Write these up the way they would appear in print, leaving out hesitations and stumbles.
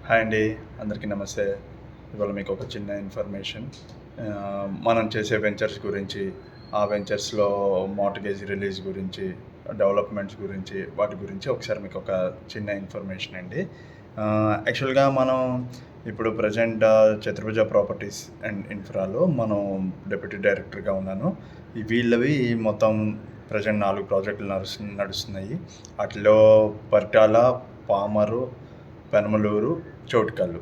Hi అండి, అందరికీ నమస్తే. ఇవాళ మీకు ఒక చిన్న ఇన్ఫర్మేషన్. మనం చేసే వెంచర్స్ గురించి, ఆ వెంచర్స్లో మార్ట్గేజ్ రిలీజ్ గురించి, డెవలప్మెంట్స్ గురించి, వాటి గురించి ఒకసారి మీకు ఒక చిన్న ఇన్ఫర్మేషన్ అండి. యాక్చువల్గా మనం ఇప్పుడు ప్రజెంట్ చతుర్భుజ ప్రాపర్టీస్ అండ్ ఇన్ఫ్రాలో మనం డెప్యూటీ డైరెక్టర్గా ఉన్నాను. వీళ్ళవి మొత్తం ప్రజెంట్ 4 ప్రాజెక్టులు నడుస్తున్నాయి. వాటిలో పరిటాల, పామరు, పెనమలూరు, చౌటుకల్లు.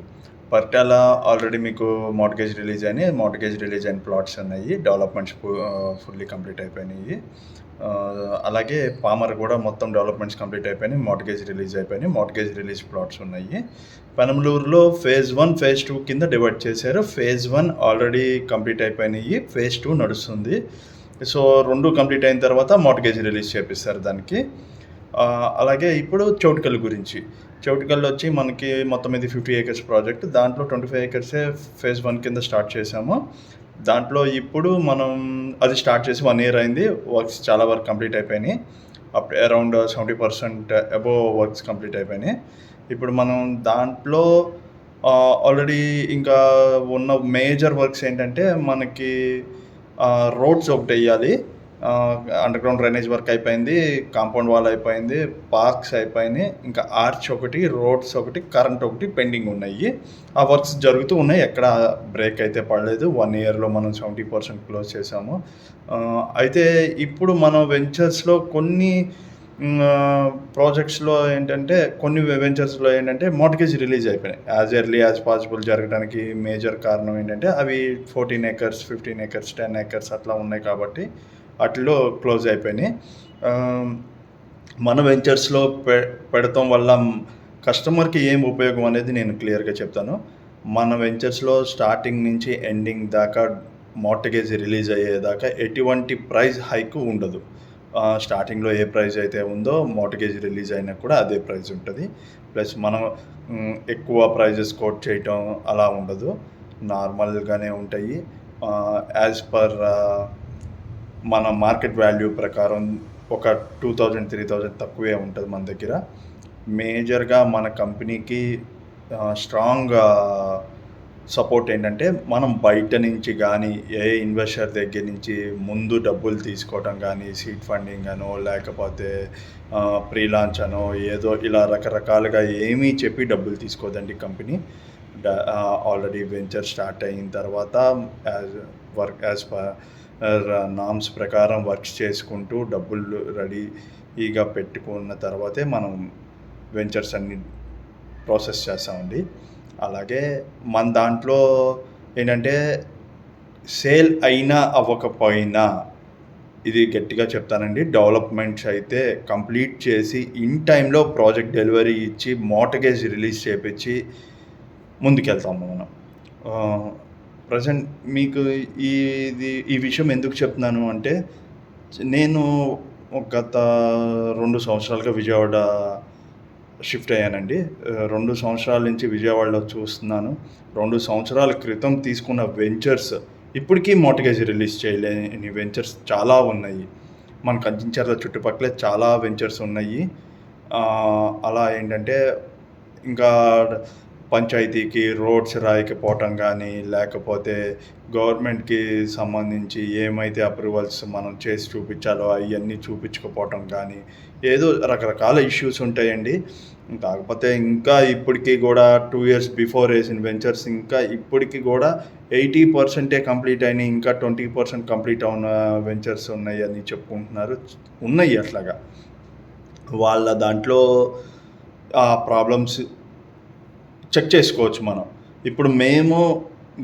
పరిటాల ఆల్రెడీ మీకు మార్ట్గేజ్ రిలీజ్ అయిన ప్లాట్స్ ఉన్నాయి. డెవలప్మెంట్స్ ఫుల్లీ కంప్లీట్ అయిపోయినాయి. అలాగే పామర్ కూడా మొత్తం డెవలప్మెంట్స్ కంప్లీట్ అయిపోయినాయి. మార్ట్గేజ్ రిలీజ్ ప్లాట్స్ ఉన్నాయి. పెనమలూరులో ఫేజ్ 1, ఫేజ్ 2 కింద డివైడ్ చేశారు. ఫేజ్ 1 ఆల్రెడీ కంప్లీట్ అయిపోయినాయి. ఫేజ్ 2 నడుస్తుంది. సో 2 కంప్లీట్ అయిన తర్వాత మార్ట్గేజ్ రిలీజ్ చేపిస్తారు దానికి. అలాగే ఇప్పుడు చౌటుకల్లు వచ్చి మనకి మొత్తం ఇది 50 acres ప్రాజెక్ట్. దాంట్లో 25 acres ఫేజ్ 1 కింద స్టార్ట్ చేసాము. దాంట్లో ఇప్పుడు మనం అది స్టార్ట్ చేసి 1 year అయింది. చాలా వర్క్ కంప్లీట్ అయిపోయినాయి. అరౌండ్ 70% అబోవ్ వర్క్స్ కంప్లీట్ అయిపోయినాయి. ఇప్పుడు మనం దాంట్లో ఆల్రెడీ ఇంకా ఉన్న మేజర్ వర్క్స్ ఏంటంటే మనకి రోడ్స్ ఒకటి వేయాలి. అండర్ గ్రౌండ్ డ్రైనేజ్ వర్క్ అయిపోయింది, కాంపౌండ్ వాల్ అయిపోయింది, పార్క్స్ అయిపోయినాయి, ఇంకా ఆర్చ్ ఒకటి, రోడ్స్ ఒకటి, కరెంట్ ఒకటి పెండింగ్ ఉన్నాయి. ఆ వర్క్స్ జరుగుతూ ఉన్నాయి. ఎక్కడ బ్రేక్ అయితే పడలేదు. 1 yearలో మనం 70% క్లోజ్ చేసాము. అయితే ఇప్పుడు మనం వెంచర్స్లో కొన్ని ప్రాజెక్ట్స్లో కొన్ని వెంచర్స్లో మార్ట్గేజ్ రిలీజ్ అయిపోయినాయి. యాజ్ ఎర్లీ యాజ్ పాసిబుల్ జరగడానికి మేజర్ కారణం ఏంటంటే అవి 14 acres, 15 acres, 10 acres అట్లా ఉన్నాయి కాబట్టి వాటిలో క్లోజ్ అయిపోయినాయి. మన వెంచర్స్లో పెడతాం వల్ల కస్టమర్కి ఏం ఉపయోగం అనేది నేను క్లియర్గా చెప్తాను. మన వెంచర్స్లో స్టార్టింగ్ నుంచి ఎండింగ్ దాకా మార్ట్గేజ్ రిలీజ్ అయ్యేదాకా ఎటువంటి ప్రైస్ హైక్ ఉండదు. స్టార్టింగ్లో ఏ ప్రైస్ అయితే ఉందో మార్ట్గేజ్ రిలీజ్ అయినా కూడా అదే ప్రైస్ ఉంటుంది. ప్లస్ మనం ఎక్కువ ప్రైజెస్ కోట్ చేయటం అలా ఉండదు, నార్మల్గానే ఉంటాయి. యాజ్ పర్ మన మార్కెట్ వాల్యూ ప్రకారం ఒక 2000-3000 తక్కువే ఉంటుంది మన దగ్గర. మేజర్గా మన కంపెనీకి స్ట్రాంగ్ సపోర్ట్ ఏంటంటే మనం బయట నుంచి కానీ ఏ ఇన్వెస్టర్ దగ్గర నుంచి ముందు డబ్బులు తీసుకోవటం కానీ, సీడ్ ఫండింగ్ అనో లేకపోతే ప్రీ లాంచ్ అనో ఏదో ఇలా రకరకాలుగా ఏమీ చెప్పి డబ్బులు తీసుకోదండి కంపెనీ. ఆల్రెడీ వెంచర్ స్టార్ట్ అయిన తర్వాత యాజ్ పర్ నామ్స్ ప్రకారం వర్క్స్ చేసుకుంటూ డబ్బులు రెడీగా పెట్టుకున్న తర్వాతే మనం వెంచర్స్ అన్ని ప్రాసెస్ చేస్తామండి. అలాగే మన దాంట్లో ఏంటంటే సేల్ అయినా అవ్వకపోయినా ఇది గట్టిగా చెప్తానండి, డెవలప్మెంట్స్ అయితే కంప్లీట్ చేసి ఇన్ టైంలో ప్రాజెక్ట్ డెలివరీ ఇచ్చి మార్ట్గేజ్ రిలీజ్ చేపించి ముందుకెళ్తాము మనం. ప్రజెంట్ మీకు ఈ విషయం ఎందుకు చెప్తున్నాను అంటే, నేను గత 2 సంవత్సరాలుగా విజయవాడ షిఫ్ట్ అయ్యానండి. 2 సంవత్సరాల నుంచి విజయవాడలో చూస్తున్నాను. 2 సంవత్సరాల క్రితం తీసుకున్న వెంచర్స్ ఇప్పటికీ మార్ట్గేజ్ రిలీజ్ చేయలేని వెంచర్స్ చాలా ఉన్నాయి. మన కంచిచర్ల చుట్టుపక్కలే చాలా వెంచర్స్ ఉన్నాయి. అలా ఏంటంటే ఇంకా పంచాయతీకి రోడ్స్ రాయకపోవటం కానీ, లేకపోతే గవర్నమెంట్కి సంబంధించి ఏమైతే అప్రూవల్స్ మనం చేసి చూపించాలో అవన్నీ చూపించకపోవటం కానీ, ఏదో రకరకాల ఇష్యూస్ ఉంటాయండి. కాకపోతే ఇంకా ఇప్పటికీ కూడా 2 years బిఫోర్ వేసిన వెంచర్స్ ఇంకా ఇప్పటికీ కూడా 80% కంప్లీట్ అయినాయి, ఇంకా 20% కంప్లీట్ అవున వెంచర్స్ ఉన్నాయి అని చెప్పుకుంటున్నారు. ఉన్నాయి అట్లాగా. వాళ్ళ దాంట్లో ఆ ప్రాబ్లమ్స్ చెక్ చేసుకోవచ్చు మనం. ఇప్పుడు మేము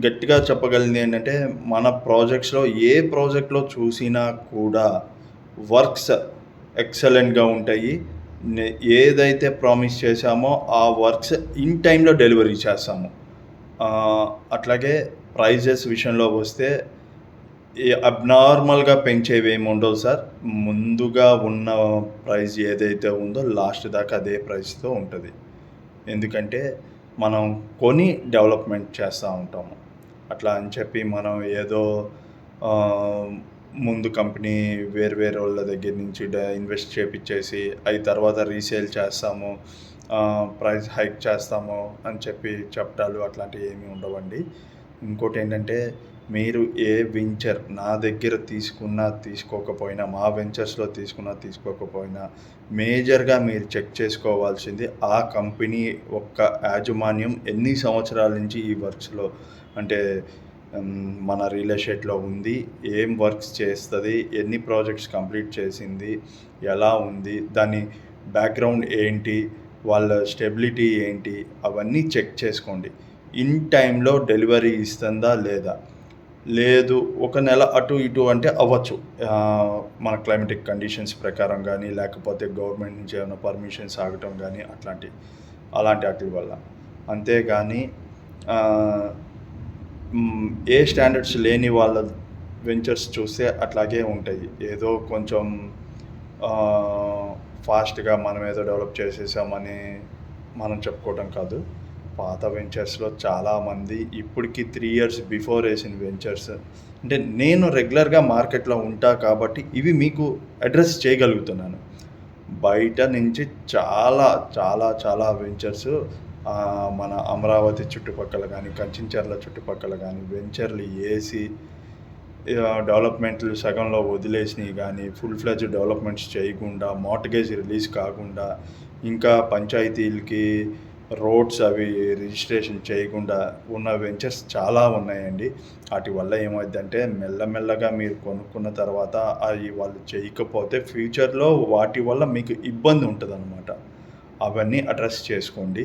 గట్టిగా చెప్పగలిగింది ఏంటంటే, మన ప్రాజెక్ట్స్లో ఏ ప్రాజెక్ట్లో చూసినా కూడా వర్క్స్ ఎక్సలెంట్గా ఉంటాయి. ఏదైతే ప్రామిస్ చేశామో ఆ వర్క్స్ ఇన్ టైంలో డెలివరీ చేస్తాము. అట్లాగే ప్రైజెస్ విషయంలో వస్తే అబ్నార్మల్గా పెంచేవి ఏమి ఉండవు సార్. ముందుగా ఉన్న ప్రైస్ ఏదైతే ఉందో లాస్ట్ దాకా అదే ప్రైస్తో ఉంటుంది. ఎందుకంటే మనం కొని డెవలప్మెంట్ చేస్తూ ఉంటాము. అట్లా అని చెప్పి మనం ఏదో ముందు కంపెనీ వేరే వాళ్ళ దగ్గర నుంచి ఇన్వెస్ట్ చేపించేసి అవి తర్వాత రీసేల్ చేస్తాము, ప్రైస్ హైక్ చేస్తాము అని చెప్పి చెప్పడాలు అట్లాంటివి ఏమీ ఉండవండి. ఇంకోటేంటంటే మీరు ఏ వెంచర్ నా దగ్గర తీసుకున్నా, తీసుకోకపోయినా, మా వెంచర్స్‌లో తీసుకున్నా, తీసుకోకపోయినా మేజర్‌గా మీరు చెక్ చేసుకోవాల్సింది ఆ కంపెనీ యొక్క యాజమాన్యం ఎన్ని సంవత్సరాల నుంచి ఈ వర్క్స్‌లో అంటే మన రియల్ ఎస్టేట్‌లో ఉంది, ఏం వర్క్స్ చేస్తది, ఎన్ని ప్రాజెక్ట్స్ కంప్లీట్ చేసింది, ఎలా ఉంది, దాని బ్యాక్‌గ్రౌండ్ ఏంటి, వాళ్ళ స్టెబిలిటీ ఏంటి, అవన్నీ చెక్ చేసుకోండి. ఇన్ టైంలో డెలివరీ ఇస్తుందా లేదా? లేదు ఒక నెల అటు ఇటు అంటే అవ్వచ్చు. మన క్లైమాటిక్ కండిషన్స్ ప్రకారం గానీ, లేకపోతే గవర్నమెంట్ నుంచి ఏమైనా పర్మిషన్స్ ఆగటం గానీ అలాంటి ఆటిల వల్ల. అంతేగాని ఏ స్టాండర్డ్స్ లేని వాళ్ళ వెంచర్స్ చూస్తే అట్లాగే ఉంటాయి. ఏదో కొంచెం ఫాస్ట్‌గా మనం ఏదో డెవలప్ చేసేసామని మనం చెప్పుకోవటం కాదు. పాత వెంచర్స్‌లో చాలామంది ఇప్పటికి 3 ఇయర్స్ బిఫోర్ వేసిన వెంచర్స్ అంటే నేను రెగ్యులర్‌గా మార్కెట్‌లో ఉంటా కాబట్టి ఇవి మీకు అడ్రెస్ చేయగలుగుతున్నాను. బయట నుంచి చాలా చాలా చాలా వెంచర్స్ మన అమరావతి చుట్టుపక్కల కానీ, కంచిన్చర్ల చుట్టుపక్కల కానీ వెంచర్లు ఏసి డెవలప్మెంట్లు సగంలో వదిలేసినవి కానీ, ఫుల్ ఫ్లెడ్జ్ డెవలప్మెంట్స్ చేయకుండా, మార్ట్‌గేజ్ రిలీజ్ కాకుండా, ఇంకా పంచాయతీలకి రోడ్స్ అవి రిజిస్ట్రేషన్ చేయకుండా ఉన్న వెంచర్స్ చాలా ఉన్నాయండి. వాటి వల్ల ఏమైద్దంటే మెల్లమెల్లగా మీరు కొనుక్కున్న తర్వాత అవి వాళ్ళు చేయకపోతే ఫ్యూచర్‌లో వాటి వల్ల మీకు ఇబ్బంది ఉంటదనమాట. అవన్నీ అడ్రెస్ చేసుకోండి.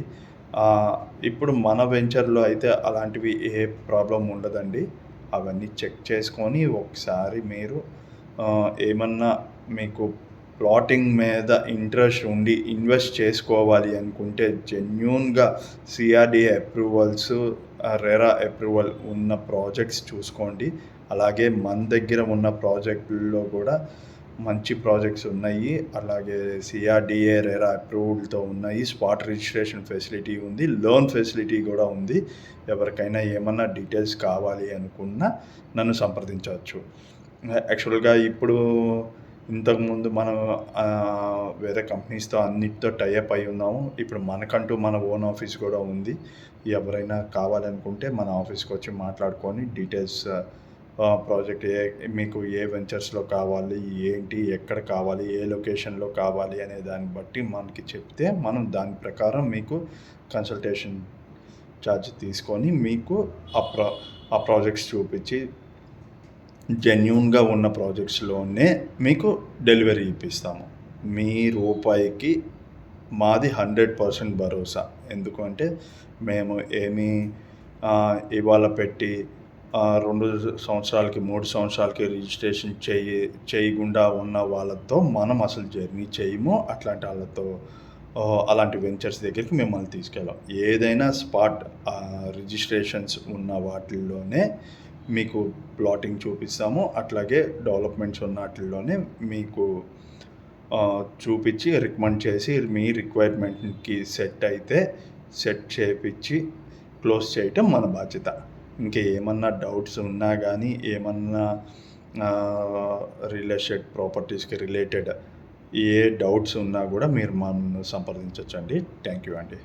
ఇప్పుడు మన వెంచర్‌లో అయితే అలాంటివి ఏ ప్రాబ్లమ్ ఉండదండి. అవన్నీ చెక్ చేసుకొని ఒకసారి మీరు ఏమన్నా మీకు ప్లాటింగ్ మీద ఇంట్రెస్ట్ ఉండి ఇన్వెస్ట్ చేసుకోవాలి అనుకుంటే జెన్యూన్‌గా సిఆర్‌డిఏ అప్రూవల్స్, రెరా అప్రూవల్ ఉన్న ప్రాజెక్ట్స్ చూసుకోండి. అలాగే మన దగ్గర ఉన్న ప్రాజెక్టుల్లో కూడా మంచి ప్రాజెక్ట్స్ ఉన్నాయి. అలాగే సిఆర్‌డిఏ, రెరా అప్రూవల్‌తో ఉన్నాయి. స్పాట్ రిజిస్ట్రేషన్ ఫెసిలిటీ ఉంది. లోన్ ఫెసిలిటీ కూడా ఉంది. ఎవరికైనా ఏమన్నా డీటెయిల్స్ కావాలి అనుకున్నా నన్ను సంప్రదించవచ్చు. యాక్చువల్‌గా ఇప్పుడు ఇంతకుముందు మనం వేరే కంపెనీస్‌తో అన్నిటితో టై అప్ అయి ఉన్నాము. ఇప్పుడు మనకంటూ మన ఓన్ ఆఫీస్ కూడా ఉంది. ఎవరైనా కావాలనుకుంటే మన ఆఫీస్‌కి వచ్చి మాట్లాడుకొని డీటెయిల్స్ ప్రాజెక్ట్ మీకు ఏ వెంచర్స్‌లో కావాలి, ఏంటి, ఎక్కడ కావాలి, ఏ లొకేషన్‌లో కావాలి అనే దాన్ని బట్టి మనకి చెప్తే మనం దాని ప్రకారం మీకు కన్సల్టేషన్ ఛార్జ్ తీసుకొని మీకు ఆ ప్రాజెక్ట్స్ చూపించి జెన్యూన్‌గా ఉన్న ప్రాజెక్ట్స్‌లోనే మీకు డెలివరీ ఇప్పిస్తాము. మీ రూపాయికి మాది 100% భరోసా. ఎందుకు అంటే మేము ఏమీ ఇవాళ పెట్టి 2 సంవత్సరాలకి, 3 సంవత్సరాలకి రిజిస్ట్రేషన్ చేయకుండా ఉన్న వాళ్ళతో మనం అసలు జర్నీ చేయము. అట్లాంటి వాళ్ళతో అలాంటి వెంచర్స్ దగ్గరికి మిమ్మల్ని తీసుకెళ్ళం. ఏదైనా స్పాట్ రిజిస్ట్రేషన్స్ ఉన్న వాటిల్లోనే మీకు ప్లాటింగ్ చూపిస్తాము. అట్లాగే డెవలప్మెంట్స్ ఉన్న వాటిల్లోనే మీకు చూపించి రికమెండ్ చేసి మీ రిక్వైర్మెంట్‌కి సెట్ చేపించి క్లోజ్ చేయటం మన బాధ్యత. ఇంకేమన్నా డౌట్స్ ఉన్నా కానీ, ఏమన్నా రియల్ ఎస్టేట్ ప్రాపర్టీస్‌కి రిలేటెడ్ ఏ డౌట్స్ ఉన్నా కూడా మీరు మమ్మల్ని సంప్రదించొచ్చండి. థ్యాంక్ యూ అండి.